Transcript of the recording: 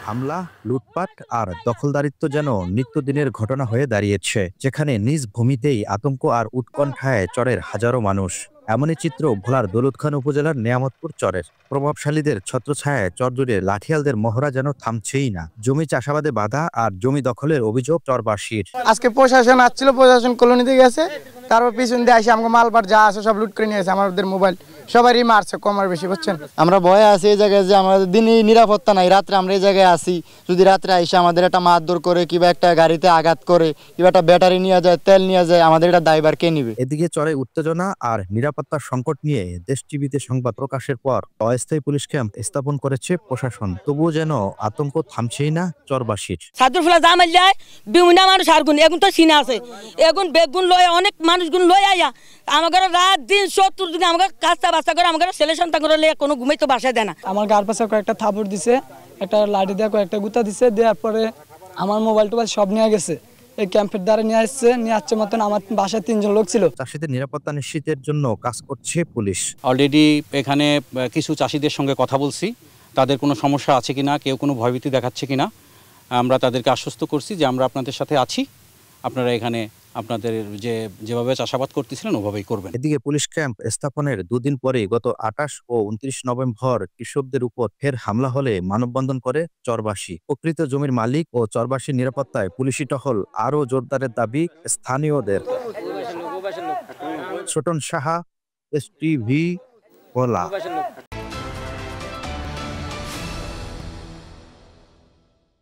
হামলা, লুটপাট আর দখলদারিত্ব যেন নিত্যদিনের ঘটনা হয়ে দাঁড়িয়েছে, যেখানে নিজ ভূমিতেই আতঙ্ক আর উৎকণ্ঠায় চরের হাজারো মানুষ। এমনই চিত্র ভোলার দৌলতখান উপজেলার নেয়ামতপুর চরের। প্রভাবশালীদের ছত্রছায়ায় চরজুড়ে লাঠিয়ালদের মহড়া যেন থামছেই না। জমি চাষাবাদে বাধা আর জমি দখলের অভিযোগ চরবাসীর। আজকে প্রশাসন আসছিল, প্রশাসন কলোনিতে গেছে, তারপর পিছন দিয়ে এসে আমাকে মালবার যা আছে সব লুট করে নিয়েছে, আমাদের মোবাইল সবারই মারছে কম আর বেশি, বুঝছেন। আমরা ভয়ে আছি এই জায়গায় যে আমাদের দিনই নিরাপত্তা নাই, রাত্রে আমরা এই জায়গায় আসি, যদি রাত্রে এসে আমাদের একটা মারধর করে কিংবা একটা গাড়িতে আঘাত করে কিংবা একটা ব্যাটারি নিয়ে যায়, তেল নিয়ে যায়, আমাদের এটা দায়ভার কে নিবে? এদিকে চরে উত্তেজনা আর নিরাপত্তার সংকট নিয়ে দেশ টিভিতে সংবাদ প্রকাশের পর অস্থায়ী পুলিশ ক্যাম্প স্থাপন করেছে প্রশাসন। তবুও যেন আতঙ্ক থামছেই না চরবাসীর। ছাত্রফলা জামাল যায় বিভিন্ন মানুষ আরগুন এখন তো চিনা আছে, এখন বেগুন লয় অনেক মানুষগুন লয় আয়া আমাদের রাত দিন 70 দিন আমাদের কাজটা বাচ্চা করে আমাদের ছেলে সন্তান করে কোনো ঘুমাইতে বাসায় দেয় না। আমার গার পাশে কয়েকটা থাপড় দিছে, একটা লাঠি দিয়ে কয়েকটা গুতা দিছে, দেওয়ার পরে আমার মোবাইল টোবাইল সব নিয়ে গেছে। এই ক্যাম্পের দ্বারা নিয়ে আসছে মতন আমার বাসায় 3 জন লোক ছিল। চাষীদের নিরাপত্তা নিশ্চিতের জন্য কাজ করছে পুলিশ। অলরেডি এখানে কিছু চাষিদের সঙ্গে কথা বলছি, তাদের কোনো সমস্যা আছে কিনা, কেউ কোনো ভয়ভীতি দেখাচ্ছে কিনা আমরা তাদেরকে আশ্বস্ত করছি যে আমরা আপনাদের সাথে আছি, আপনারা এখানে আপনাদের যেভাবে চাষাবাদ করতেছিলেন ওভাবেই করবেন। এদিকে পুলিশ ক্যাম্প স্থাপনের দুদিন পরে গত 28 ও 29 নভেম্বর কৃষকদের উপর ফের হামলা হলে মানববন্ধন করে চরবাসী। প্রকৃত জমির মালিক ও চরবাসীর নিরাপত্তায় পুলিশি টহল আরও জোরদারের দাবি স্থানীয়দের। ছোটন সাহা, এসটিভি, ভোলা।